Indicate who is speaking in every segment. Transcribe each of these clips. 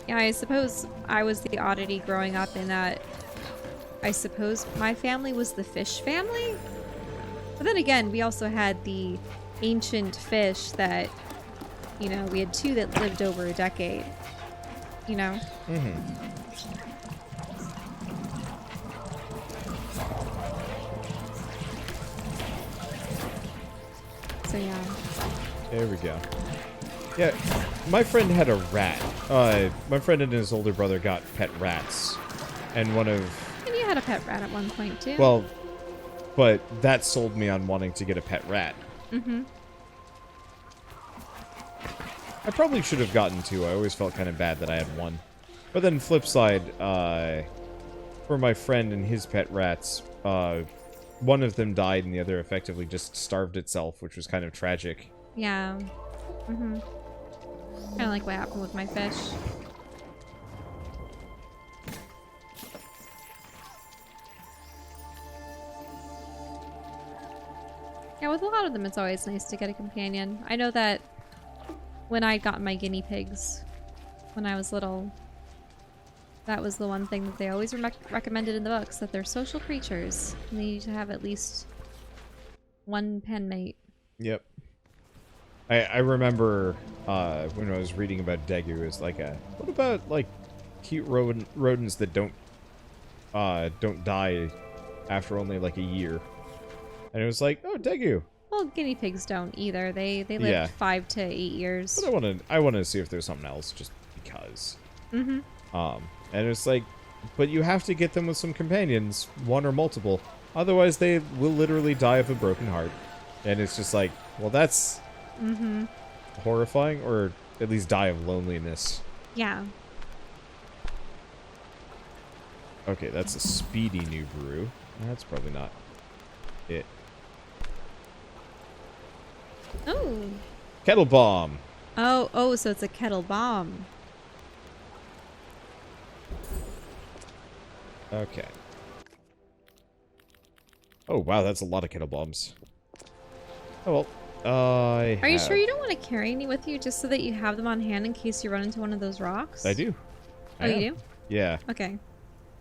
Speaker 1: Yeah, I suppose I was the oddity growing up in that I suppose my family was the fish family? But then again, we also had the ancient fish that, you know, we had two that lived over a decade, you know?
Speaker 2: Mm-hmm.
Speaker 1: So yeah.
Speaker 2: There we go. Yeah, my friend had a rat. My friend and his older brother got pet rats. And one of...
Speaker 1: And you had a pet rat at one point, too.
Speaker 2: Well, but that sold me on wanting to get a pet rat.
Speaker 1: Mm-hmm.
Speaker 2: I probably should have gotten two. I always felt kind of bad that I had one. But then flip side, for my friend and his pet rats, one of them died and the other effectively just starved itself, which was kind of tragic.
Speaker 1: Yeah. Mm-hmm. Kind of like what happened with my fish. Yeah, with a lot of them, it's always nice to get a companion. I know that when I'd gotten my guinea pigs when I was little, that was the one thing that they always recommended in the books, that they're social creatures. And they need to have at least one pen mate.
Speaker 2: Yep. I remember when I was reading about Degu, it was like what about like cute rodents that don't die after only like a year? And it was like, oh, Degu.
Speaker 1: Well, guinea pigs don't either. They live 5 to 8 years.
Speaker 2: But I wanted to see if there's something else, just because.
Speaker 1: Mm-hmm.
Speaker 2: And it's like, but you have to get them with some companions, one or multiple. Otherwise, they will literally die of a broken heart. And it's just like, well, that's horrifying, or at least die of loneliness.
Speaker 1: Yeah.
Speaker 2: Okay, that's a speedy new brew. That's probably not it.
Speaker 1: Oh.
Speaker 2: Kettle bomb.
Speaker 1: Oh, so it's a kettle bomb.
Speaker 2: Okay. Oh, wow, that's a lot of kettle bombs. Oh, well.
Speaker 1: Are you sure you don't want to carry any with you just so that you have them on hand in case you run into one of those rocks?
Speaker 2: I do.
Speaker 1: Oh, you do?
Speaker 2: Yeah.
Speaker 1: Okay.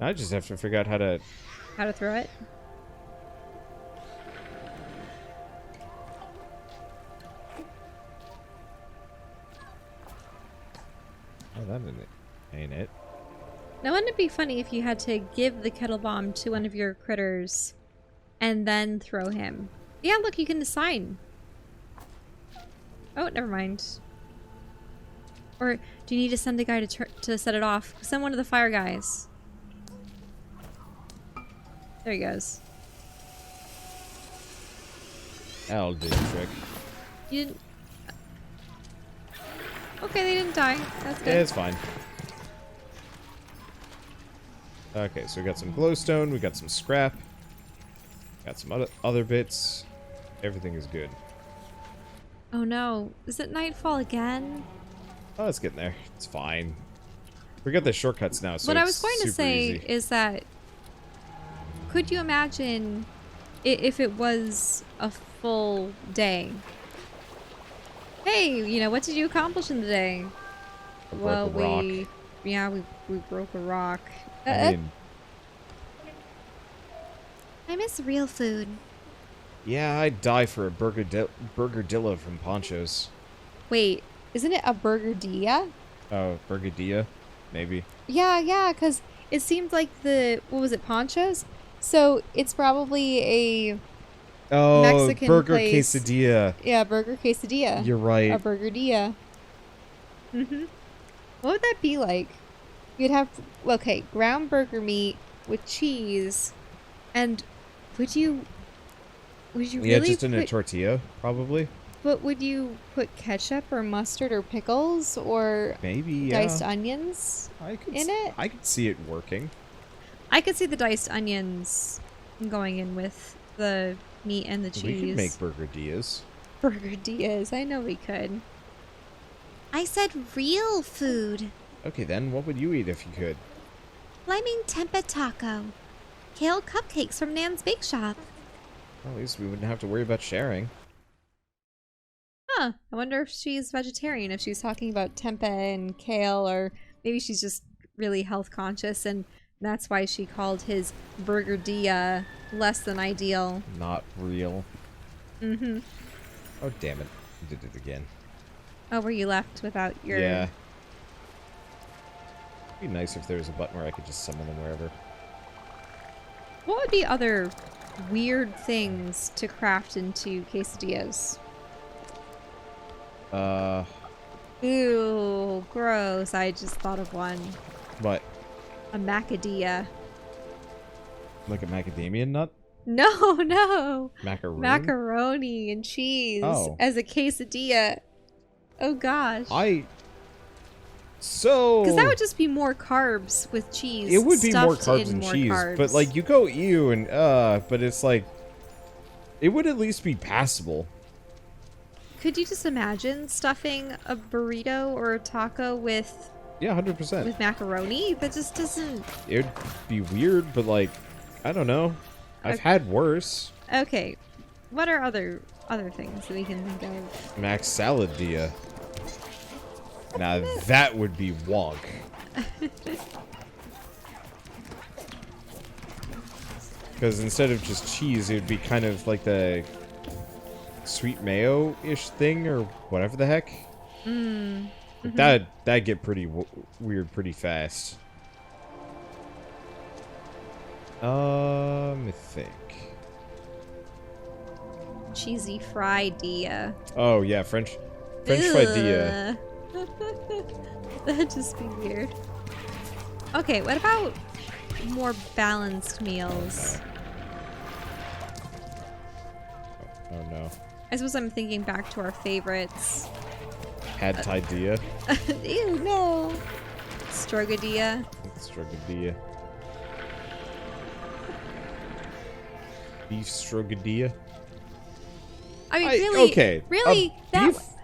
Speaker 2: I just have to figure out how to...
Speaker 1: How to throw it?
Speaker 2: Oh, that ain't it.
Speaker 1: Now, wouldn't it be funny if you had to give the kettle bomb to one of your critters and then throw him? Yeah, look, you can assign. Oh, never mind. Or do you need to send a guy to set it off? Send one of the fire guys. There he goes.
Speaker 2: That'll do the trick.
Speaker 1: You didn't... Okay, they didn't die. That's good.
Speaker 2: Yeah, it's fine. Okay, so we got some glowstone, we got some scrap, got some other bits. Everything is good.
Speaker 1: Oh no, is it nightfall again?
Speaker 2: Oh, it's getting there. It's fine. We got the shortcuts now, so
Speaker 1: what
Speaker 2: it's
Speaker 1: I was going to say
Speaker 2: easy.
Speaker 1: is that, could you imagine if it was a full day? Hey, you know, what did you accomplish in the day?
Speaker 2: Well,
Speaker 1: we broke a rock.
Speaker 2: I mean,
Speaker 1: I miss real food.
Speaker 2: yeah, I'd die for a burgerdilla from Poncho's.
Speaker 1: Wait, isn't it a burgerdilla?
Speaker 2: Oh, burgerdilla? Maybe.
Speaker 1: Yeah, because it seemed like what was it, Poncho's? So it's probably a Mexican
Speaker 2: burger
Speaker 1: place.
Speaker 2: quesadilla.
Speaker 1: Yeah, burger quesadilla.
Speaker 2: You're right.
Speaker 1: A burgerdilla. Mm-hmm. What would that be like? You'd have, okay, ground burger meat with cheese, and would you really
Speaker 2: Yeah, just in a tortilla, probably.
Speaker 1: But would you put ketchup or mustard or pickles or
Speaker 2: Maybe,
Speaker 1: diced onions in it?
Speaker 2: I could see it working.
Speaker 1: I could see the diced onions going in with the meat and the cheese.
Speaker 2: We could make burgerdillas.
Speaker 1: Burgerdillas, I know we could. I said real food.
Speaker 2: Okay, then, what would you eat if you could?
Speaker 1: Flaming tempeh taco. Kale cupcakes from Nan's Bake Shop.
Speaker 2: Well, at least we wouldn't have to worry about sharing.
Speaker 1: Huh. I wonder if she's vegetarian, if she's talking about tempeh and kale, or Maybe she's just really health conscious, and that's why she called his burgerdia less than ideal.
Speaker 2: Not real.
Speaker 1: Mm-hmm.
Speaker 2: Oh, damn it. You did it again.
Speaker 1: Oh, were you left without your...
Speaker 2: Yeah. It'd be nice if there was a button where I could just summon them wherever.
Speaker 1: What would be other weird things to craft into quesadillas? Ew, gross. I just thought of one.
Speaker 2: What?
Speaker 1: A macadilla.
Speaker 2: Like a macadamia nut?
Speaker 1: No, no.
Speaker 2: Macaroni?
Speaker 1: Macaroni and cheese as a quesadilla. Oh gosh. Because that would just be more carbs with cheese.
Speaker 2: It would be more carbs and cheese, but like you go ew and but it's like it would at least be passable.
Speaker 1: Could you just imagine stuffing a burrito or a taco with
Speaker 2: 100%.
Speaker 1: with macaroni? That just doesn't...
Speaker 2: It would be weird, but like I don't know. I've had worse.
Speaker 1: Okay. What are other things that we can think of?
Speaker 2: Max Saladia. Now that would be wonk. Because instead of just cheese, it would be kind of like the sweet mayo-ish thing or whatever the heck. That'd get pretty weird pretty fast. Let me think.
Speaker 1: Cheesy fry-dia.
Speaker 2: Oh yeah, French fry-dia.
Speaker 1: That'd just be weird. Okay, what about more balanced meals?
Speaker 2: Oh no.
Speaker 1: I suppose I'm thinking back to our favorites.
Speaker 2: Pad Thai dia.
Speaker 1: Ew, no. Strogadilla.
Speaker 2: Strogadilla. Beef strogadilla.
Speaker 1: I mean, really?
Speaker 2: Okay.
Speaker 1: Really?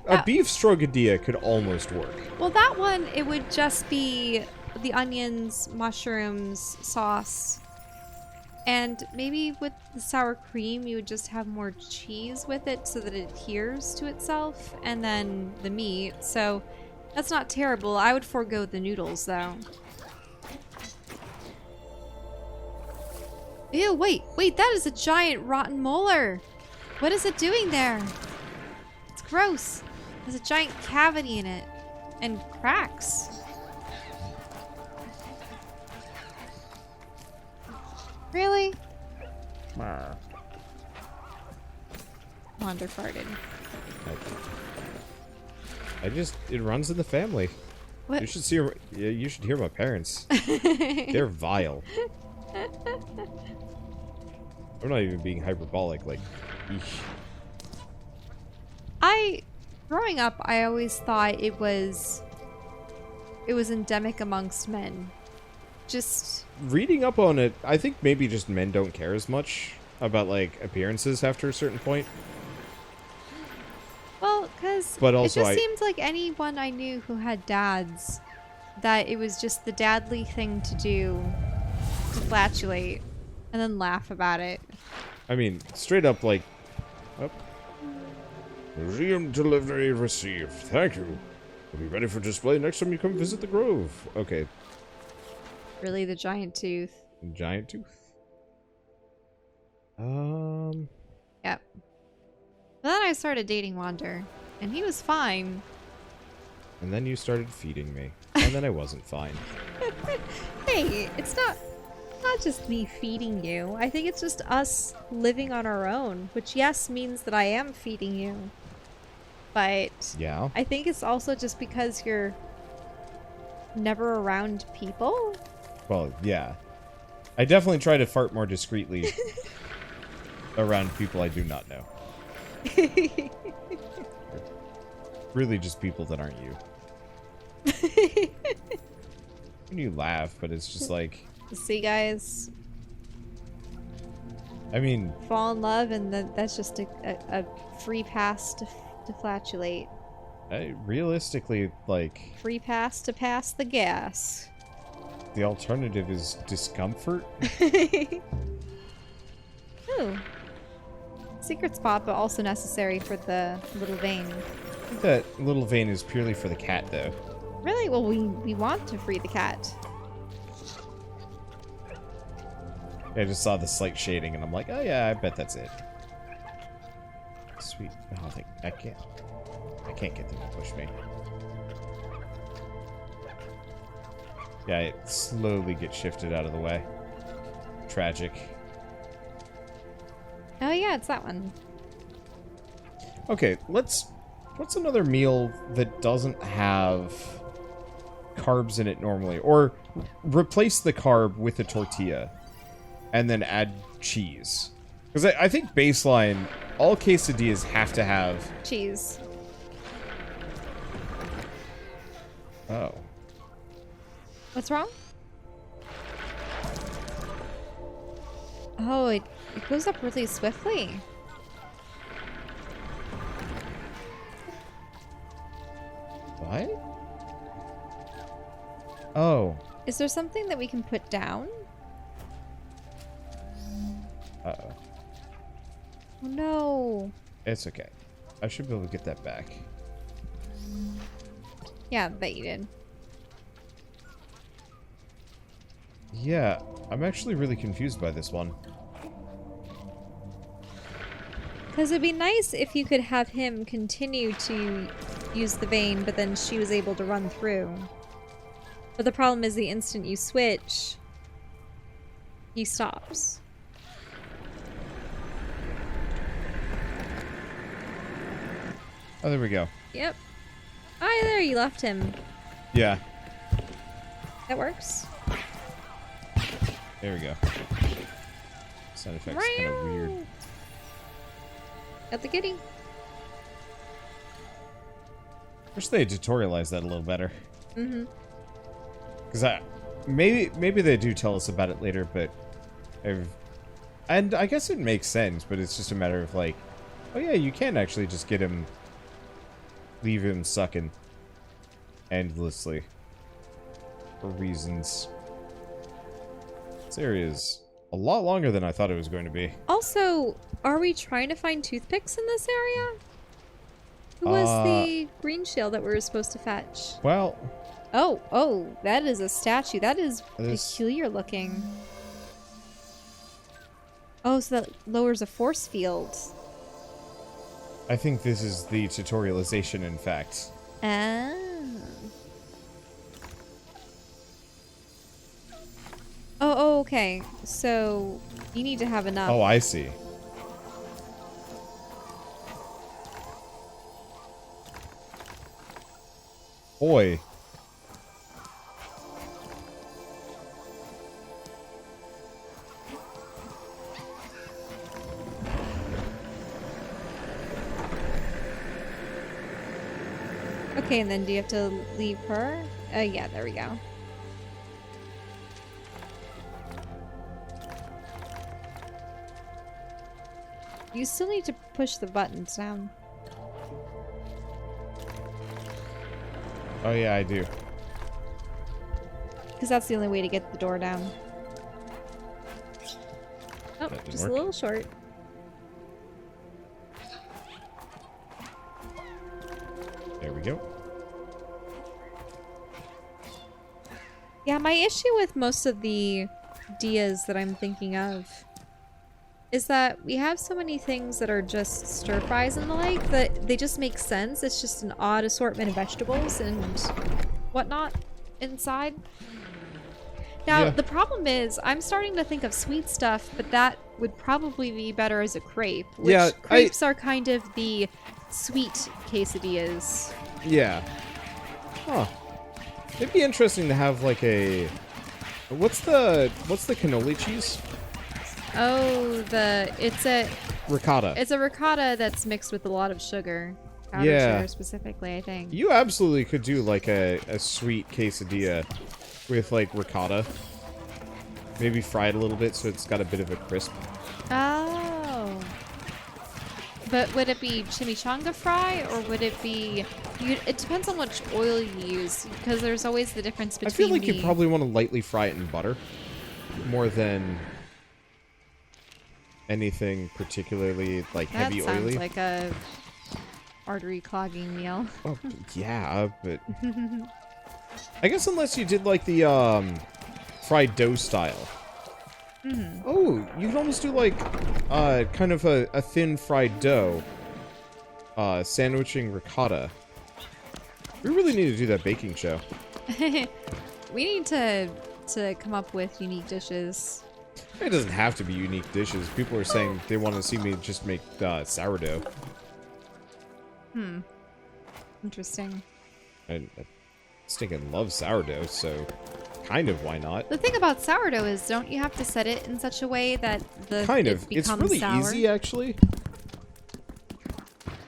Speaker 2: A beef strogadilla could almost work.
Speaker 1: Well, that one, it would just be the onions, mushrooms, sauce, and maybe with the sour cream, you would just have more cheese with it so that it adheres to itself, and then the meat. So that's not terrible. I would forego the noodles, though. Ew, wait, that is a giant rotten molar. What is it doing there? It's gross. There's a giant cavity in it. And cracks. Really? Wander farted.
Speaker 2: It runs in the family.
Speaker 1: What?
Speaker 2: You should hear my parents. They're vile. I'm not even being hyperbolic, like, eesh.
Speaker 1: Growing up, I always thought it was endemic amongst men. Just
Speaker 2: reading up on it, I think maybe just men don't care as much about, like, appearances after a certain point.
Speaker 1: Well, because it just seemed like anyone I knew who had dads, that it was just the dadly thing to do, to flatulate, and then laugh about it.
Speaker 2: I mean, straight up, like, oh. Museum delivery received. Thank you. We'll be ready for display next time you come visit the Grove. Okay.
Speaker 1: Really, the giant tooth?
Speaker 2: Giant tooth?
Speaker 1: Yep. But then I started dating Wander, and he was fine.
Speaker 2: And then you started feeding me, and then I wasn't fine.
Speaker 1: Hey, it's not just me feeding you. I think it's just us living on our own, which yes means that I am feeding you. But
Speaker 2: yeah,
Speaker 1: I think it's also just because you're never around people.
Speaker 2: Well, yeah. I definitely try to fart more discreetly around people I do not know. Really just people that aren't you. When you laugh, but it's just like...
Speaker 1: See, guys?
Speaker 2: I mean...
Speaker 1: Fall in love, and that's just a free pass to flatulate.
Speaker 2: Realistically, like...
Speaker 1: Free pass to pass the gas.
Speaker 2: The alternative is discomfort?
Speaker 1: Ooh. Secret spot, but also necessary for the little vein.
Speaker 2: I think that little vein is purely for the cat, though.
Speaker 1: Really? Well, we want to free the cat.
Speaker 2: I just saw the slight shading, and I'm like, oh yeah, I bet that's it. Sweet. Oh, I can't get them to push me. Yeah, it slowly gets shifted out of the way. Tragic.
Speaker 1: Oh yeah, it's that one.
Speaker 2: Okay, what's another meal that doesn't have carbs in it normally? Or replace the carb with a tortilla and then add cheese. Because I think baseline, all quesadillas have to have...
Speaker 1: Cheese.
Speaker 2: Oh.
Speaker 1: What's wrong? Oh, it goes up really swiftly.
Speaker 2: What? Oh.
Speaker 1: Is there something that we can put down?
Speaker 2: Uh-oh.
Speaker 1: Oh, no.
Speaker 2: It's okay. I should be able to get that back.
Speaker 1: Yeah, I bet you did.
Speaker 2: Yeah, I'm actually really confused by this one.
Speaker 1: Because it'd be nice if you could have him continue to use the vein, but then she was able to run through. But the problem is the instant you switch, he stops.
Speaker 2: Oh, there we go.
Speaker 1: Yep. Ah, there, you left him.
Speaker 2: Yeah.
Speaker 1: That works.
Speaker 2: There we go. Sound effects kind of weird.
Speaker 1: Got the kitty.
Speaker 2: Wish they had tutorialized that a little better.
Speaker 1: Mm-hmm.
Speaker 2: Because maybe they do tell us about it later, but and I guess it makes sense, but it's just a matter of like, oh yeah, you can actually just get him, leave him sucking endlessly for reasons. This area is a lot longer than I thought it was going to be.
Speaker 1: Also, are we trying to find toothpicks in this area? Who was the green shield that we were supposed to fetch?
Speaker 2: Well...
Speaker 1: Oh, that is a statue. That is peculiar looking. Oh, so that lowers a force field.
Speaker 2: I think this is the tutorialization, in fact.
Speaker 1: Ah. Oh, okay. So, you need to have enough.
Speaker 2: Oh, I see. Boy.
Speaker 1: Okay, and then do you have to leave her? Yeah, there we go. You still need to push the buttons down.
Speaker 2: Oh yeah, I do.
Speaker 1: Because that's the only way to get the door down. Oh, just a little short.
Speaker 2: There we go.
Speaker 1: Yeah, my issue with most of the Dias that I'm thinking of is that we have so many things that are just stir fries and the like that they just make sense. It's just an odd assortment of vegetables and whatnot inside. Now,
Speaker 2: Yeah.
Speaker 1: the problem is I'm starting to think of sweet stuff, but that would probably be better as a crepe. Which
Speaker 2: Yeah,
Speaker 1: crepes are kind of the sweet quesadillas.
Speaker 2: Yeah. Huh. It'd be interesting to have like a... What's the cannoli cheese?
Speaker 1: Oh, it's a
Speaker 2: Ricotta.
Speaker 1: It's a ricotta that's mixed with a lot of sugar. Powdered
Speaker 2: Yeah.
Speaker 1: sugar specifically, I think.
Speaker 2: You absolutely could do like a sweet quesadilla with like ricotta. Maybe fry it a little bit so it's got a bit of a crisp.
Speaker 1: Oh. But would it be chimichanga fry or would it be... it depends on which oil you use because there's always the difference between
Speaker 2: I feel like you probably want to lightly fry it in butter more than anything particularly like heavy
Speaker 1: That
Speaker 2: oily.
Speaker 1: sounds like a artery clogging meal.
Speaker 2: Oh, yeah, but I guess unless you did like the fried dough style.
Speaker 1: Mm-hmm.
Speaker 2: Oh, you can almost do like kind of a thin fried dough. Sandwiching ricotta. We really need to do that baking show.
Speaker 1: We need to come up with unique dishes.
Speaker 2: It doesn't have to be unique dishes. People are saying they want to see me just make sourdough.
Speaker 1: Interesting.
Speaker 2: I stinking love sourdough, so kind of why not?
Speaker 1: The thing about sourdough is, don't you have to set it in such a way that it
Speaker 2: It's
Speaker 1: becomes
Speaker 2: really
Speaker 1: sour?
Speaker 2: easy, actually.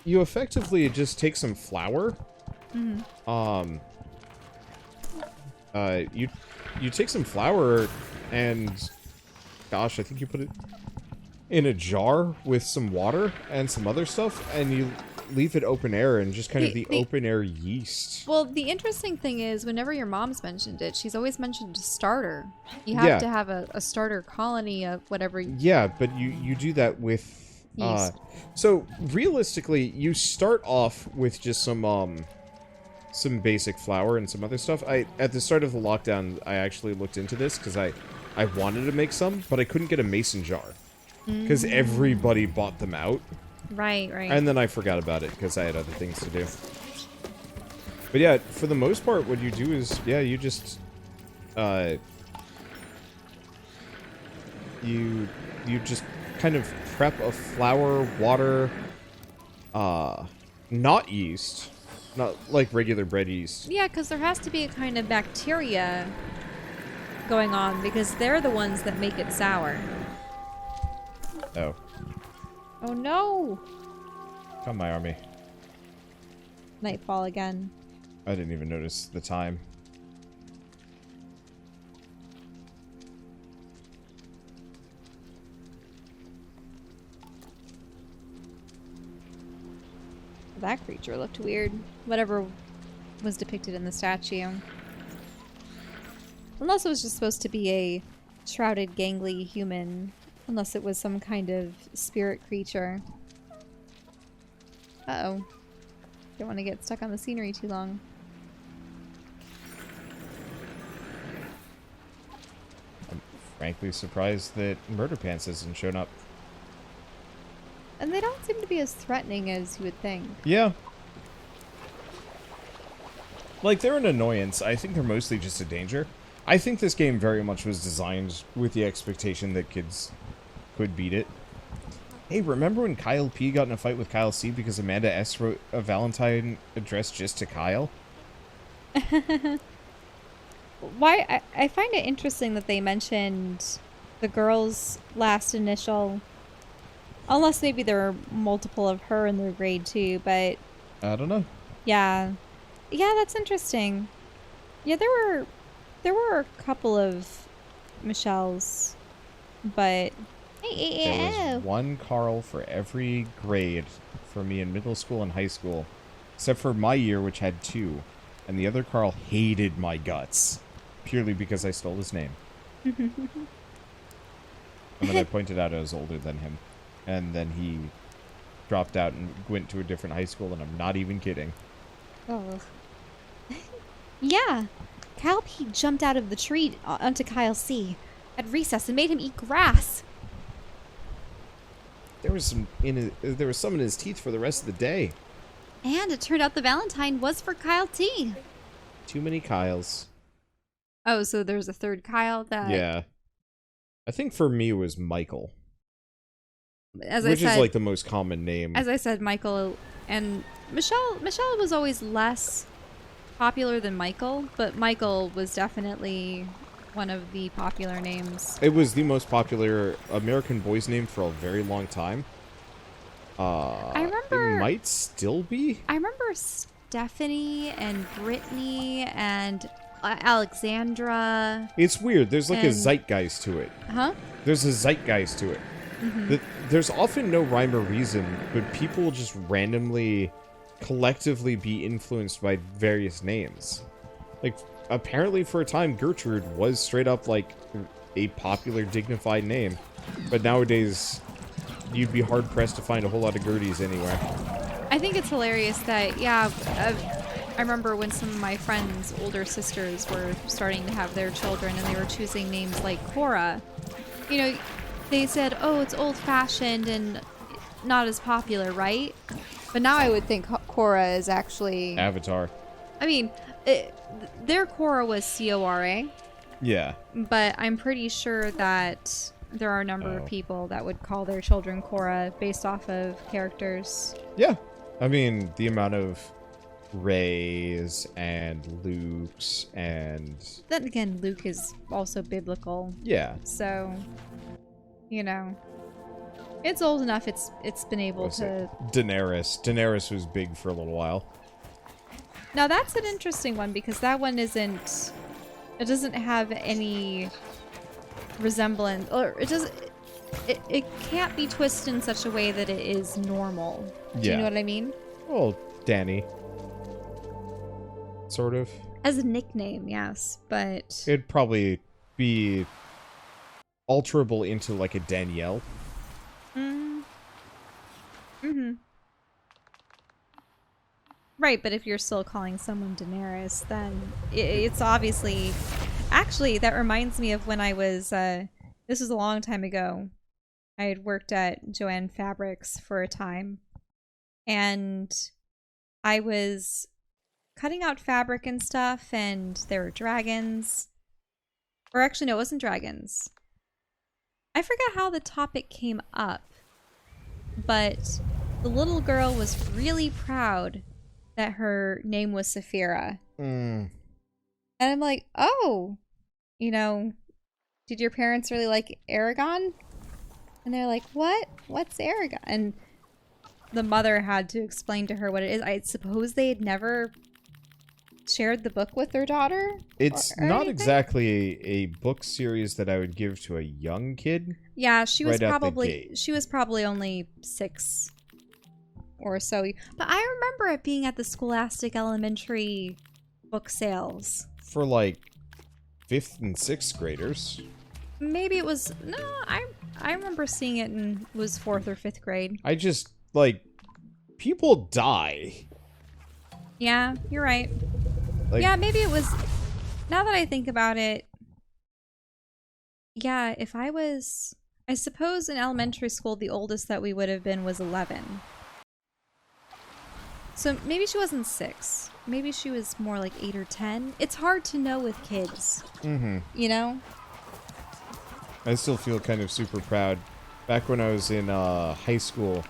Speaker 2: You effectively just take some flour. You take some flour and, gosh, I think you put it in a jar with some water and some other stuff, and you leave it open air and just kind of the open air yeast.
Speaker 1: Well, the interesting thing is, whenever your mom's mentioned it, she's always mentioned a starter. You have to have a starter colony of whatever.
Speaker 2: Yeah, but you do that with
Speaker 1: yeast.
Speaker 2: So realistically, you start off with just some basic flour and some other stuff. At the start of the lockdown, I actually looked into this because I wanted to make some, but I couldn't get a mason jar because everybody bought them out.
Speaker 1: Right.
Speaker 2: And then I forgot about it because I had other things to do. But yeah, for the most part, what you do is, you just, you just kind of prep a flour, water, not yeast, not like regular bread yeast.
Speaker 1: Yeah, because there has to be a kind of bacteria going on, because they're the ones that make it sour.
Speaker 2: Oh.
Speaker 1: Oh no!
Speaker 2: Come, my army.
Speaker 1: Nightfall again.
Speaker 2: I didn't even notice the time.
Speaker 1: That creature looked weird. Whatever was depicted in the statue. Unless it was just supposed to be a shrouded, gangly human. Unless it was some kind of spirit creature. Uh-oh. Don't want to get stuck on the scenery too long.
Speaker 2: I'm frankly surprised that Murder Pants hasn't shown up.
Speaker 1: And they don't seem to be as threatening as you would think.
Speaker 2: Yeah. Like, they're an annoyance. I think they're mostly just a danger. I think this game very much was designed with the expectation that kids could beat it. Hey, remember when Kyle P got in a fight with Kyle C because Amanda S wrote a Valentine address just to Kyle?
Speaker 1: Why? I find it interesting that they mentioned the girl's last initial. Unless maybe there are multiple of her in their grade too, but...
Speaker 2: I don't know.
Speaker 1: Yeah. Yeah, that's interesting. Yeah, there were a couple of Michelles, but...
Speaker 2: There was one Carl for every grade for me in middle school and high school. Except for my year, which had 2. And the other Carl hated my guts. Purely because I stole his name. And then I pointed out I was older than him. And then he dropped out and went to a different high school, and I'm not even kidding.
Speaker 1: Oh. Yeah. Kyle P jumped out of the tree onto Kyle C at recess and made him eat grass.
Speaker 2: There was some in his teeth for the rest of the day.
Speaker 1: And it turned out the Valentine was for Kyle T.
Speaker 2: Too many Kyles.
Speaker 1: Oh, so there's a third Kyle that...
Speaker 2: Yeah. I think for me it was Michael. Which is like the most common name.
Speaker 1: As I said, Michael and Michelle was always less popular than Michael, but Michael was definitely one of the popular names.
Speaker 2: It was the most popular American boy's name for a very long time.
Speaker 1: I remember...
Speaker 2: It might still be?
Speaker 1: I remember Stephanie and Brittany and Alexandra.
Speaker 2: It's weird. There's like a zeitgeist to it.
Speaker 1: Huh?
Speaker 2: There's a zeitgeist to it. There's often no rhyme or reason, but people just randomly, collectively be influenced by various names. Like, apparently for a time, Gertrude was straight up like a popular, dignified name. But nowadays, you'd be hard-pressed to find a whole lot of Gerties anywhere.
Speaker 1: I think it's hilarious that, yeah, I remember when some of my friends' older sisters were starting to have their children and they were choosing names like Cora. You know, they said, oh, it's old-fashioned and not as popular, right? But now I would think Cora is actually...
Speaker 2: Avatar.
Speaker 1: I mean, their Cora was C-O-R-A.
Speaker 2: Yeah.
Speaker 1: But I'm pretty sure that there are a number of people that would call their children Cora based off of characters.
Speaker 2: Yeah. I mean, the amount of Rays and Lukes and...
Speaker 1: Then again, Luke is also biblical.
Speaker 2: Yeah.
Speaker 1: So, you know, it's old enough. It's been able to...
Speaker 2: Daenerys. Daenerys was big for a little while.
Speaker 1: Now that's an interesting one because that one isn't... It doesn't have any resemblance, or it doesn't... It can't be twisted in such a way that it is normal. Do you know what I mean?
Speaker 2: Well, Danny. Sort of.
Speaker 1: As a nickname, yes, but...
Speaker 2: It'd probably be alterable into like a Danielle.
Speaker 1: Mm-hmm. Right, but if you're still calling someone Daenerys, then it's obviously... Actually, that reminds me of when I was... this was a long time ago. I had worked at Joanne Fabrics for a time. And I was cutting out fabric and stuff, and there were dragons. Or actually, no, it wasn't dragons. I forget how the topic came up. But the little girl was really proud that her name was Saphira. And I'm like, oh, you know, did your parents really like Aragon? And they're like, what? What's Aragon? And the mother had to explain to her what it is. I suppose they had never shared the book with their daughter?
Speaker 2: It's
Speaker 1: or
Speaker 2: not
Speaker 1: anything?
Speaker 2: exactly a book series that I would give to a young kid.
Speaker 1: Yeah, she was
Speaker 2: right out the
Speaker 1: probably
Speaker 2: gate.
Speaker 1: she was probably only 6 or so. But I remember it being at the Scholastic Elementary book sales.
Speaker 2: For like 5th and 6th graders.
Speaker 1: Maybe it was... No, I remember seeing it in... It was 4th or 5th grade.
Speaker 2: I just, like, people die.
Speaker 1: Yeah, you're right.
Speaker 2: Like,
Speaker 1: Yeah, maybe it was... Now that I think about it... Yeah, if I was... I suppose in elementary school, the oldest that we would have been was 11. So maybe she wasn't 6. Maybe she was more like 8 or 10. It's hard to know with kids. You know?
Speaker 2: I still feel kind of super proud. Back when I was in high school,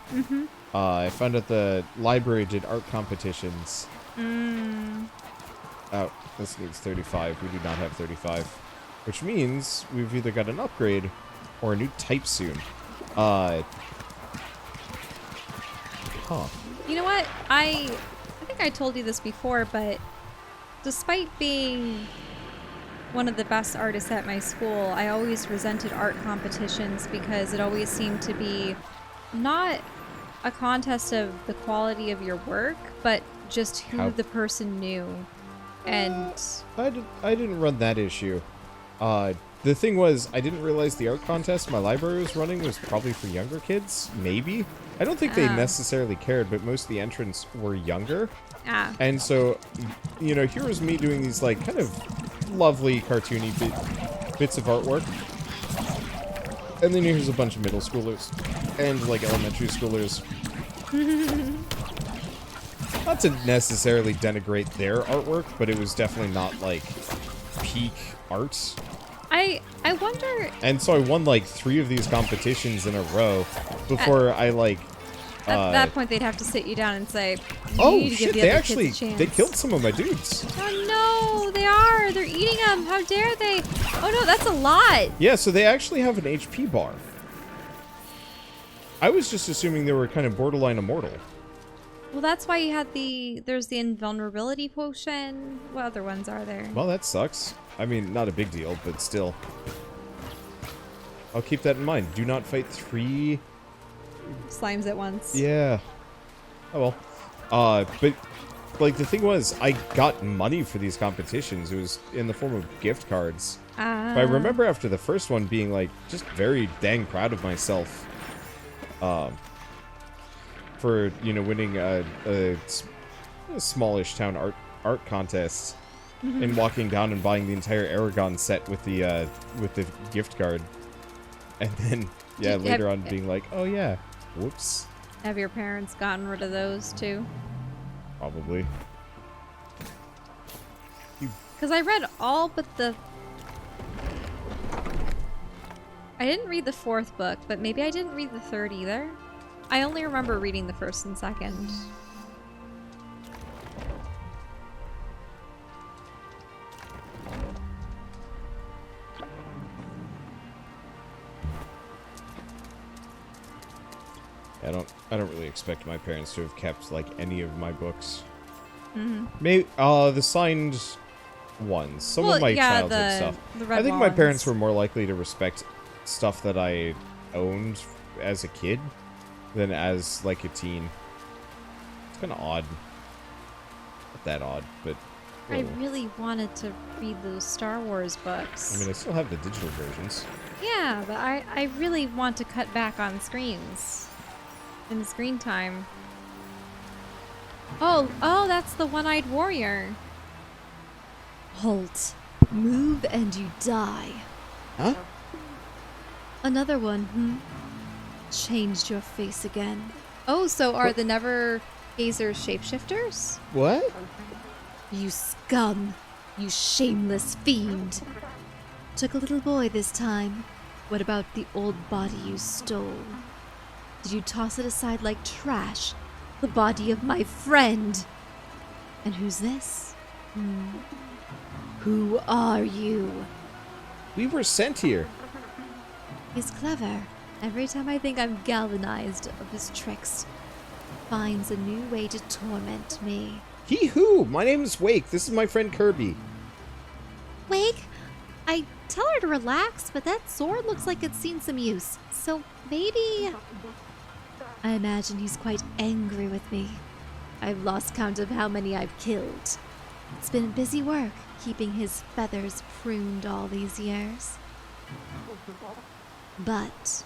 Speaker 2: I found out the library did art competitions. Oh, this needs 35. We do not have 35. Which means we've either got an upgrade or a new type soon. Huh.
Speaker 1: You know what? I think I told you this before, but despite being one of the best artists at my school, I always resented art competitions because it always seemed to be not a contest of the quality of your work, but just who the person knew. And
Speaker 2: I didn't run that issue. The thing was, I didn't realize the art contest my library was running was probably for younger kids. Maybe. I don't think they necessarily cared, but most of the entrants were younger. And so, you know, here was me doing these, like, kind of lovely, cartoony bits of artwork. And then here's a bunch of middle schoolers and, like, elementary schoolers. Not to necessarily denigrate their artwork, but it was definitely not, like, peak art.
Speaker 1: I wonder...
Speaker 2: And so I won, like, 3 of these competitions in a row before I, like...
Speaker 1: At that point, they'd have to sit you down and say,
Speaker 2: oh,
Speaker 1: need to
Speaker 2: shit,
Speaker 1: give the
Speaker 2: they
Speaker 1: other
Speaker 2: actually...
Speaker 1: kids a chance.
Speaker 2: They killed some of my dudes.
Speaker 1: Oh, no, they are. They're eating them. How dare they? Oh, no, that's a lot.
Speaker 2: Yeah, so they actually have an HP bar. I was just assuming they were kind of borderline immortal.
Speaker 1: Well, that's why you had there's the invulnerability potion. What other ones are there?
Speaker 2: Well, that sucks. I mean, not a big deal, but still. I'll keep that in mind. Do not fight 3...
Speaker 1: Slimes at once.
Speaker 2: Yeah. Oh well. But, like, the thing was, I got money for these competitions. It was in the form of gift cards. But I remember after the first one being, like, just very dang proud of myself. For, you know, winning a smallish town art art contests and walking down and buying the entire Aragon set with the gift card. And then, yeah, later on being like, oh yeah, whoops.
Speaker 1: Have your parents gotten rid of those too?
Speaker 2: Probably.
Speaker 1: Because I read all but the... I didn't read the 4th book, but maybe I didn't read the 3rd either. I only remember reading the 1st and 2nd.
Speaker 2: I don't really expect my parents to have kept like any of my books.
Speaker 1: Mm-hmm.
Speaker 2: Maybe the signed ones. Some of my childhood stuff. I think my parents were more likely to respect stuff that I owned as a kid than as like a teen. It's kind of odd. Not that odd, but
Speaker 1: I really wanted to read those Star Wars books.
Speaker 2: I mean, I still have the digital versions.
Speaker 1: Yeah, but I really want to cut back on screens. In screen time. Oh, that's the one-eyed warrior.
Speaker 3: Halt. Move and you die.
Speaker 2: Huh?
Speaker 3: Another one, Changed your face again.
Speaker 1: Oh, so are the Never Gazers shapeshifters?
Speaker 2: What?
Speaker 3: You scum. You shameless fiend. Took a little boy this time. What about the old body you stole? Did you toss it aside like trash? The body of my friend. And who's this? Who are you?
Speaker 2: We were sent here.
Speaker 3: He's clever. Every time I think I'm galvanized of his tricks, finds a new way to torment me.
Speaker 2: He who? My name is Wake. This is my friend Kirby.
Speaker 3: Wake, I tell her to relax, but that sword looks like it's seen some use. So maybe... I imagine he's quite angry with me. I've lost count of how many I've killed. It's been busy work, keeping his feathers pruned all these years. But...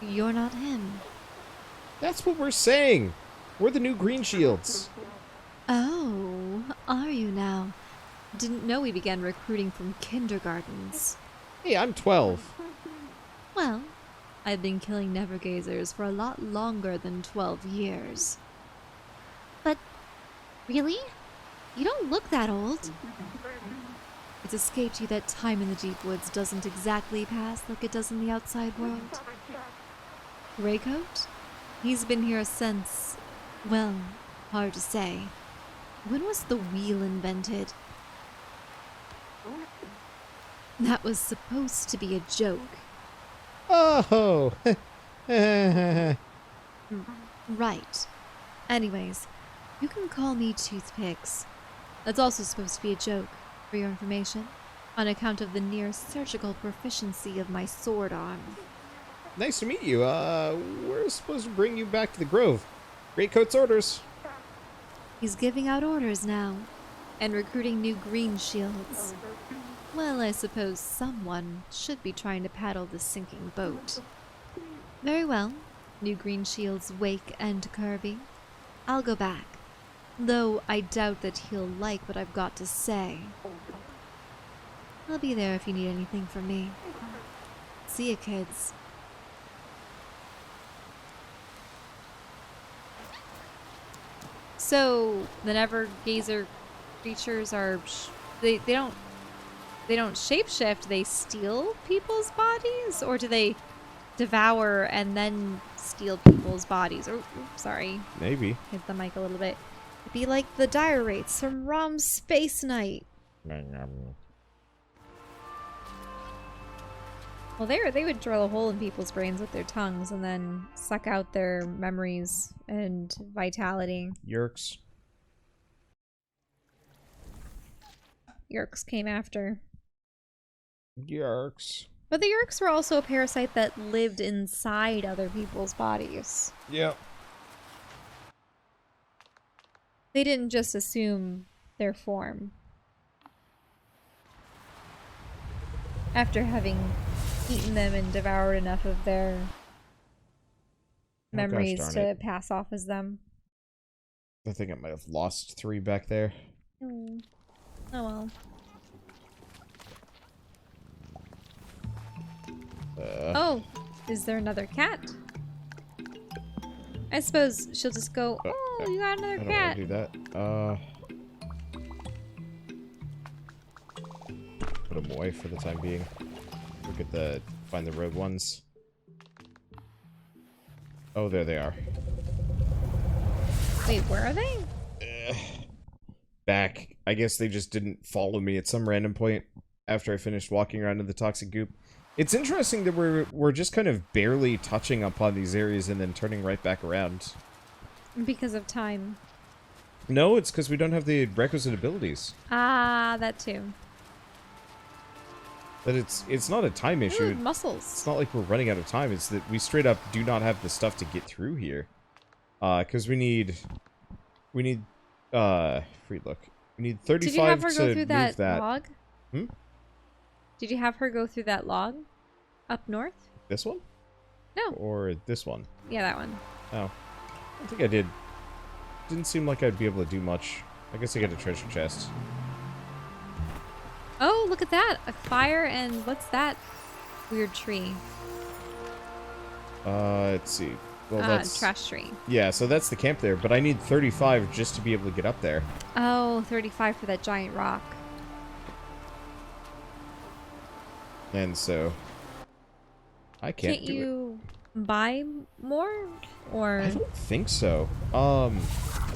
Speaker 3: you're not him.
Speaker 2: That's what we're saying. We're the new Green Shields.
Speaker 3: Oh, are you now? Didn't know we began recruiting from kindergartens.
Speaker 2: Hey, I'm 12.
Speaker 3: Well, I've been killing Nevergazers for a lot longer than 12 years. But, really? You don't look that old. It's escaped you that time in the deep woods doesn't exactly pass like it does in the outside world. Greycoat? He's been here since... well, hard to say. When was the wheel invented? That was supposed to be a joke.
Speaker 2: Oh!
Speaker 3: Right. Anyways, you can call me Toothpicks. That's also supposed to be a joke, for your information, on account of the near surgical proficiency of my sword arm.
Speaker 2: Nice to meet you. We're supposed to bring you back to the Grove. Greatcoat's orders.
Speaker 3: He's giving out orders now, and recruiting new green shields. Well, I suppose someone should be trying to paddle the sinking boat. Very well, new green shields Wake and Kirby. I'll go back, though I doubt that he'll like what I've got to say. I'll be there if you need anything from me. See ya, kids.
Speaker 1: So the Never Gazer creatures are they don't shapeshift, they steal people's bodies, or do they devour and then steal people's bodies? Or sorry,
Speaker 2: Maybe.
Speaker 1: hit the mic a little bit. It'd be like the dire rates from Rom's Space Knight. Well, they would drill a hole in people's brains with their tongues and then suck out their memories and vitality.
Speaker 2: Yerks.
Speaker 1: Yerks came after.
Speaker 2: Yerks.
Speaker 1: But the Yerks were also a parasite that lived inside other people's bodies.
Speaker 2: Yep.
Speaker 1: They didn't just assume their form. After having eaten them and devoured enough of their memories to pass off as them.
Speaker 2: I think I might have lost 3 back there.
Speaker 1: Oh, oh well. Oh, is there another cat? I suppose she'll just go, oh, you got another
Speaker 2: I don't
Speaker 1: cat.
Speaker 2: want to do that. Put them away for the time being. Look at find the road ones. Oh, there they are.
Speaker 1: Wait, where are they?
Speaker 2: Back. I guess they just didn't follow me at some random point after I finished walking around in the toxic goop. It's interesting that we're just kind of barely touching upon these areas and then turning right back around.
Speaker 1: Because of time.
Speaker 2: No, it's because we don't have the requisite abilities.
Speaker 1: Ah, that too.
Speaker 2: But it's not a time issue.
Speaker 1: Ooh, muscles.
Speaker 2: It's not like we're running out of time. It's that we straight up do not have the stuff to get through here. Because we need free look. We need 35
Speaker 1: Did you have her
Speaker 2: to
Speaker 1: go through
Speaker 2: move
Speaker 1: that
Speaker 2: that.
Speaker 1: log?
Speaker 2: Hmm?
Speaker 1: Did you have her go through that log? Up north?
Speaker 2: This one?
Speaker 1: No.
Speaker 2: Or this one?
Speaker 1: Yeah, that one.
Speaker 2: Oh. I think I did. Didn't seem like I'd be able to do much. I guess I get a treasure chest.
Speaker 1: Oh, look at that! A fire and what's that weird tree?
Speaker 2: Let's see. Well, that's
Speaker 1: trash tree.
Speaker 2: Yeah, so that's the camp there, but I need 35 just to be able to get up there.
Speaker 1: Oh, 35 for that giant rock.
Speaker 2: And so I can't
Speaker 1: Can't
Speaker 2: do it.
Speaker 1: you buy more? Or
Speaker 2: I don't think so.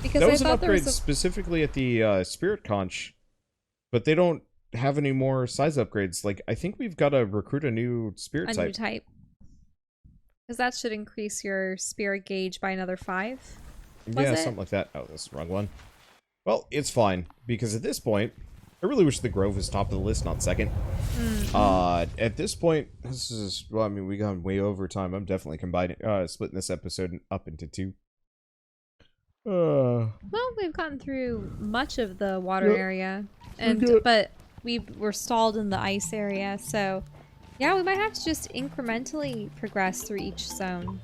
Speaker 1: because
Speaker 2: that
Speaker 1: I
Speaker 2: was an
Speaker 1: thought there
Speaker 2: upgrade
Speaker 1: was a
Speaker 2: specifically at the Spirit Conch, but they don't have any more size upgrades. Like, I think we've got to recruit a new spirit
Speaker 1: new
Speaker 2: type.
Speaker 1: type. Because that should increase your spirit gauge by another 5.
Speaker 2: Yeah,
Speaker 1: it?
Speaker 2: something like that. Oh, that's the wrong one. Well, it's fine, because at this point, I really wish the Grove was top of the list, not second. At this point, this is, well, I mean, we got way over time. I'm definitely splitting this episode up into 2.
Speaker 1: Well, we've gotten through much of the water
Speaker 2: Yep.
Speaker 1: area, but we were stalled in the ice area, so yeah, we might have to just incrementally progress through each zone.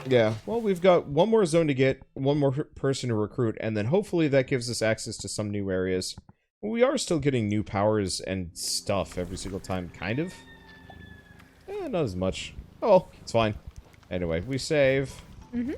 Speaker 2: Yeah, well, we've got one more zone to get, one more person to recruit, and then hopefully that gives us access to some new areas. We are still getting new powers and stuff every single time, kind of. Not as much. Oh, it's fine. Anyway, we save.
Speaker 1: Mm-hmm.